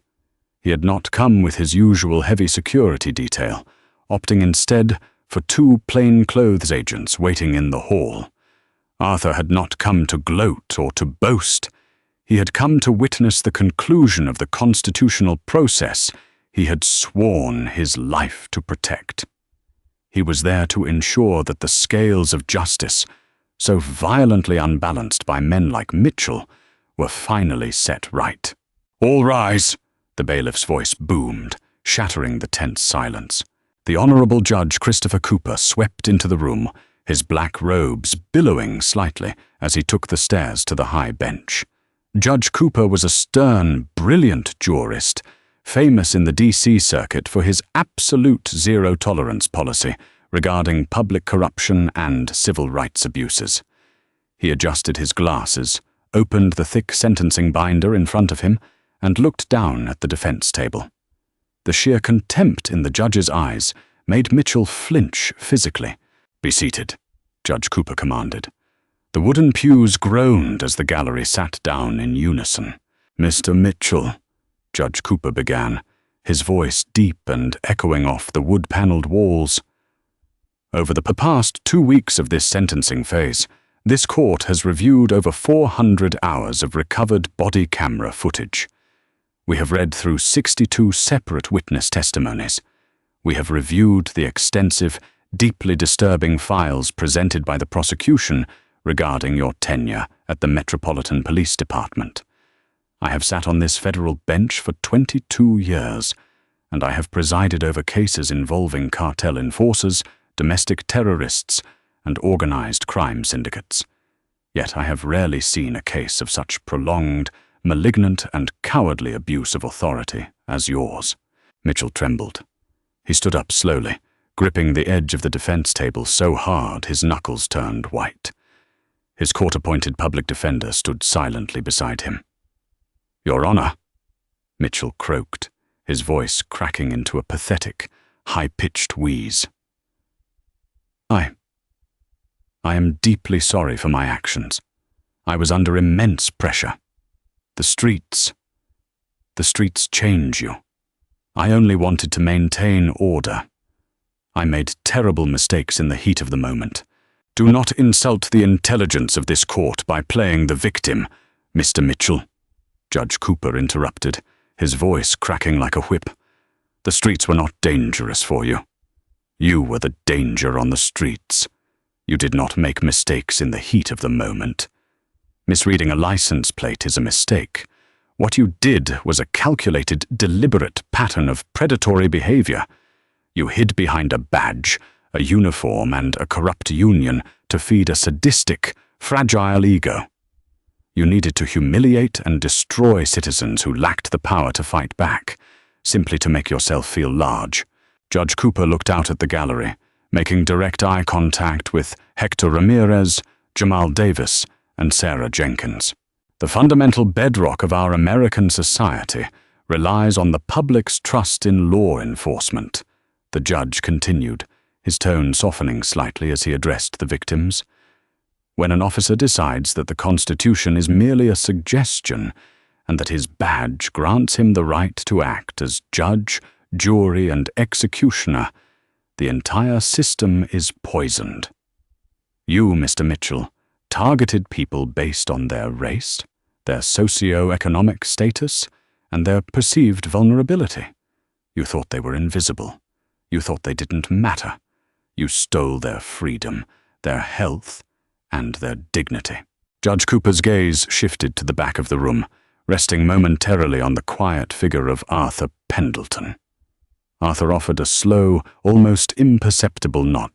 He had not come with his usual heavy security detail, opting instead for 2 plainclothes agents waiting in the hall. Arthur had not come to gloat or to boast. He had come to witness the conclusion of the constitutional process he had sworn his life to protect. He was there to ensure that the scales of justice, so violently unbalanced by men like Mitchell, were finally set right. "All rise," the bailiff's voice boomed, shattering the tense silence. The Honorable Judge Christopher Cooper swept into the room, his black robes billowing slightly as he took the stairs to the high bench. Judge Cooper was a stern, brilliant jurist, famous in the D.C. circuit for his absolute zero-tolerance policy regarding public corruption and civil rights abuses. He adjusted his glasses, opened the thick sentencing binder in front of him, and looked down at the defense table. The sheer contempt in the judge's eyes made Mitchell flinch physically. "Be seated," Judge Cooper commanded. The wooden pews groaned as the gallery sat down in unison. "Mr. Mitchell," Judge Cooper began, his voice deep and echoing off the wood-paneled walls. "Over the past 2 weeks of this sentencing phase, this court has reviewed over 400 hours of recovered body camera footage. We have read through 62 separate witness testimonies. We have reviewed the extensive, deeply disturbing files presented by the prosecution regarding your tenure at the Metropolitan Police Department. I have sat on this federal bench for 22 years, and I have presided over cases involving cartel enforcers, domestic terrorists, and organized crime syndicates. Yet I have rarely seen a case of such prolonged, malignant, and cowardly abuse of authority as yours." Mitchell trembled. He stood up slowly, gripping the edge of the defense table so hard his knuckles turned white. His court-appointed public defender stood silently beside him. "Your Honor," Mitchell croaked, his voice cracking into a pathetic, high-pitched wheeze. I am deeply sorry for my actions. I was under immense pressure. The streets change you. I only wanted to maintain order. I made terrible mistakes in the heat of the moment. Do not insult the intelligence of this court by playing the victim, Mr. Mitchell," Judge Cooper interrupted, his voice cracking like a whip. "The streets were not dangerous for you. You were the danger on the streets. You did not make mistakes in the heat of the moment. Misreading a license plate is a mistake. What you did was a calculated, deliberate pattern of predatory behavior. You hid behind a badge, a uniform, and a corrupt union to feed a sadistic, fragile ego. You needed to humiliate and destroy citizens who lacked the power to fight back, simply to make yourself feel large." Judge Cooper looked out at the gallery, making direct eye contact with Hector Ramirez, Jamal Davis, and Sarah Jenkins. "The fundamental bedrock of our American society relies on the public's trust in law enforcement," the judge continued, his tone softening slightly as he addressed the victims. "When an officer decides that the Constitution is merely a suggestion and that his badge grants him the right to act as judge, jury, and executioner, the entire system is poisoned. You, Mr. Mitchell, targeted people based on their race, their socio-economic status, and their perceived vulnerability. You thought they were invisible. You thought they didn't matter. You stole their freedom, their health, and their dignity." Judge Cooper's gaze shifted to the back of the room, resting momentarily on the quiet figure of Arthur Pendleton. Arthur offered a slow, almost imperceptible nod,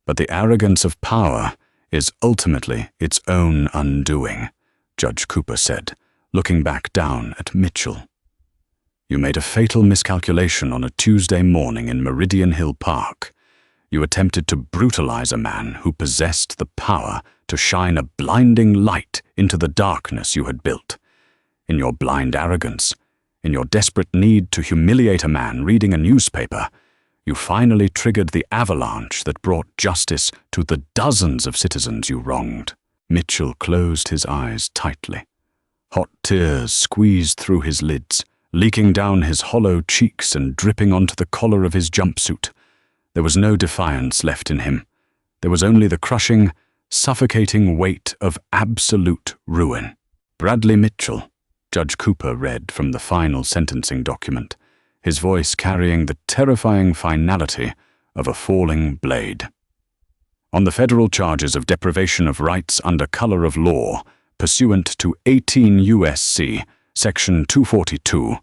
but the arrogance of power is ultimately its own undoing, Judge Cooper said, looking back down at Mitchell. "You made a fatal miscalculation on a Tuesday morning in Meridian Hill Park. You attempted to brutalize a man who possessed the power to shine a blinding light into the darkness you had built. In your blind arrogance, in your desperate need to humiliate a man reading a newspaper, you finally triggered the avalanche that brought justice to the dozens of citizens you wronged." Mitchell closed his eyes tightly. Hot tears squeezed through his lids, leaking down his hollow cheeks and dripping onto the collar of his jumpsuit. There was no defiance left in him. There was only the crushing, suffocating weight of absolute ruin. Bradley Mitchell, Judge Cooper read from the final sentencing document, his voice carrying the terrifying finality of a falling blade. On the federal charges of deprivation of rights under color of law, pursuant to 18 U.S.C. Section 242,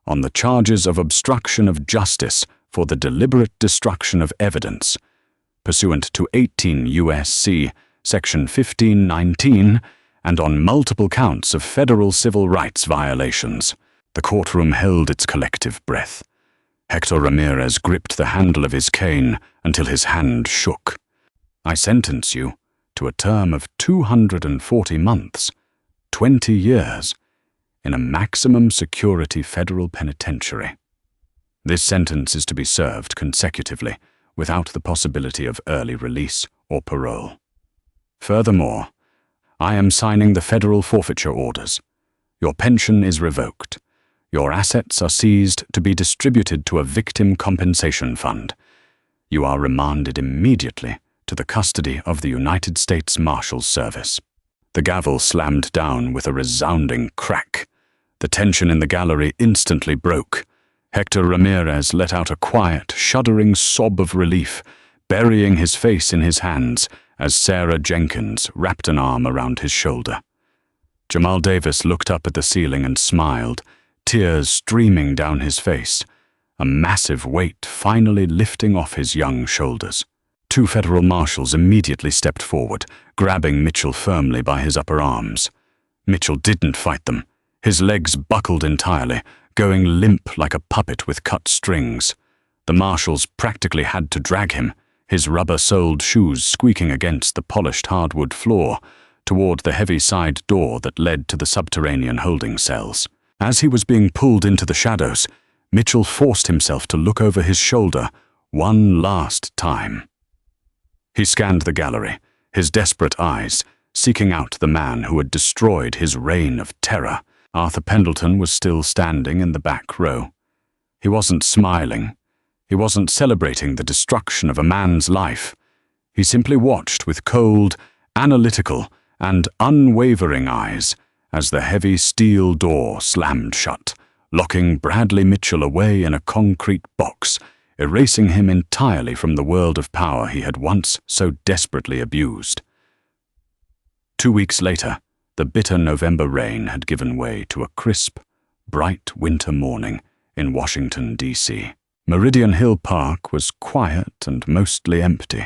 on the charges of obstruction of justice for the deliberate destruction of evidence, pursuant to 18 U.S.C. Section 1519, and on multiple counts of federal civil rights violations. The courtroom held its collective breath. Hector Ramirez gripped the handle of his cane until his hand shook. I sentence you to a term of 240 months, 20 years, in a maximum security federal penitentiary. This sentence is to be served consecutively, without the possibility of early release or parole. Furthermore, I am signing the federal forfeiture orders. Your pension is revoked. Your assets are seized to be distributed to a victim compensation fund. You are remanded immediately to the custody of the United States Marshals Service. The gavel slammed down with a resounding crack. The tension in the gallery instantly broke. Hector Ramirez let out a quiet, shuddering sob of relief, burying his face in his hands as Sarah Jenkins wrapped an arm around his shoulder. Jamal Davis looked up at the ceiling and smiled, tears streaming down his face, a massive weight finally lifting off his young shoulders. Two federal marshals immediately stepped forward, grabbing Mitchell firmly by his upper arms. Mitchell didn't fight them. His legs buckled entirely, going limp like a puppet with cut strings. The marshals practically had to drag him, his rubber-soled shoes squeaking against the polished hardwood floor, toward the heavy side door that led to the subterranean holding cells. As he was being pulled into the shadows, Mitchell forced himself to look over his shoulder one last time. He scanned the gallery, his desperate eyes seeking out the man who had destroyed his reign of terror. Arthur Pendleton was still standing in the back row. He wasn't smiling. He wasn't celebrating the destruction of a man's life. He simply watched with cold, analytical, and unwavering eyes as the heavy steel door slammed shut, locking Bradley Mitchell away in a concrete box, erasing him entirely from the world of power he had once so desperately abused. 2 weeks later, the bitter November rain had given way to a crisp, bright winter morning in Washington, D.C. Meridian Hill Park was quiet and mostly empty.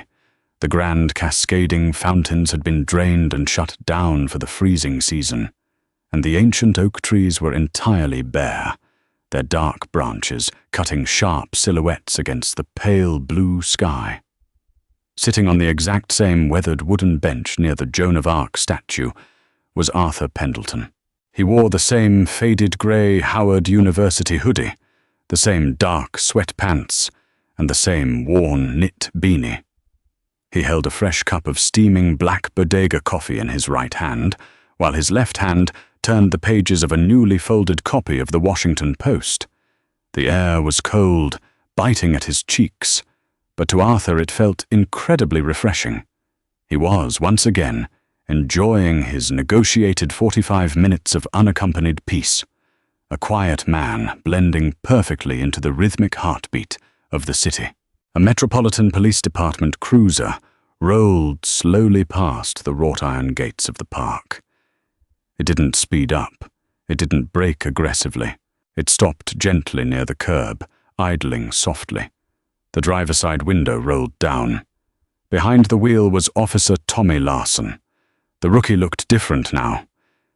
The grand cascading fountains had been drained and shut down for the freezing season, and the ancient oak trees were entirely bare, their dark branches cutting sharp silhouettes against the pale blue sky. Sitting on the exact same weathered wooden bench near the Joan of Arc statue was Arthur Pendleton. He wore the same faded gray Howard University hoodie, the same dark sweatpants, and the same worn knit beanie. He held a fresh cup of steaming black bodega coffee in his right hand, while his left hand turned the pages of a newly folded copy of the Washington Post. The air was cold, biting at his cheeks, but to Arthur it felt incredibly refreshing. He was, once again, enjoying his negotiated 45 minutes of unaccompanied peace, a quiet man blending perfectly into the rhythmic heartbeat of the city. A Metropolitan Police Department cruiser rolled slowly past the wrought iron gates of the park. It didn't speed up. It didn't brake aggressively. It stopped gently near the curb, idling softly. The driver's side window rolled down. Behind the wheel was Officer Tommy Larson. The rookie looked different now.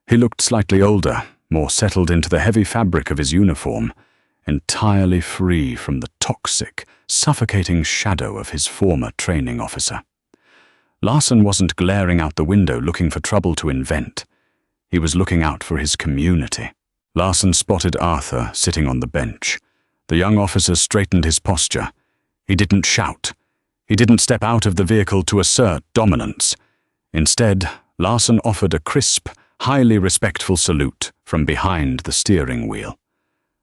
He looked slightly older, more settled into the heavy fabric of his uniform, entirely free from the toxic, suffocating shadow of his former training officer. Larson wasn't glaring out the window looking for trouble to invent. He was looking out for his community. Larson spotted Arthur sitting on the bench. The young officer straightened his posture. He didn't shout. He didn't step out of the vehicle to assert dominance. Instead, Larson offered a crisp, highly respectful salute from behind the steering wheel.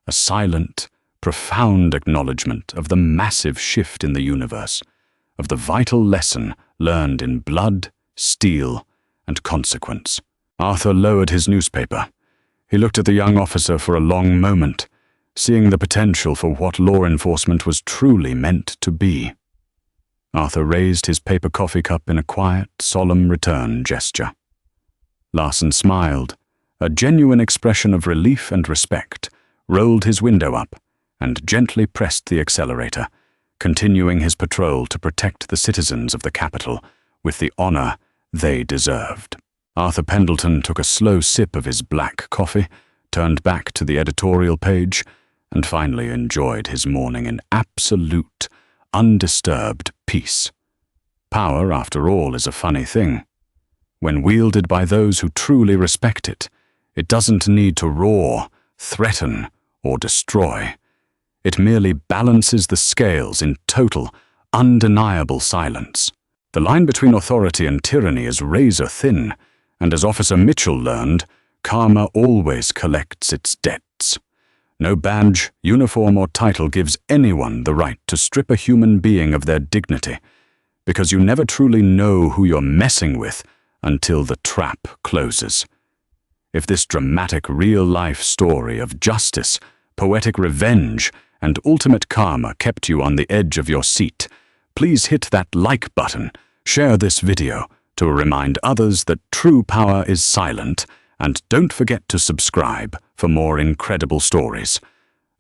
a silent, profound acknowledgement of the massive shift in the universe, of the vital lesson learned in blood, steel, and consequence. Arthur lowered his newspaper. He looked at the young officer for a long moment, seeing the potential for what law enforcement was truly meant to be. Arthur raised his paper coffee cup in a quiet, solemn return gesture. Larson smiled. A genuine expression of relief and respect, rolled his window up, and gently pressed the accelerator, continuing his patrol to protect the citizens of the capital with the honor they deserved. Arthur Pendleton took a slow sip of his black coffee, turned back to the editorial page, and finally enjoyed his morning in absolute, undisturbed peace. Power, after all, is a funny thing. When wielded by those who truly respect it, it doesn't need to roar, threaten, or destroy. It merely balances the scales in total, undeniable silence. The line between authority and tyranny is razor thin, and as Officer Mitchell learned, karma always collects its debts. No badge, uniform, or title gives anyone the right to strip a human being of their dignity, because you never truly know who you're messing with until the trap closes. If this dramatic real-life story of justice, poetic revenge, and ultimate karma kept you on the edge of your seat, please hit that like button, share this video to remind others that true power is silent, and don't forget to subscribe for more incredible stories.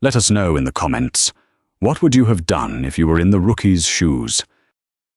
Let us know in the comments, what would you have done if you were in the rookie's shoes?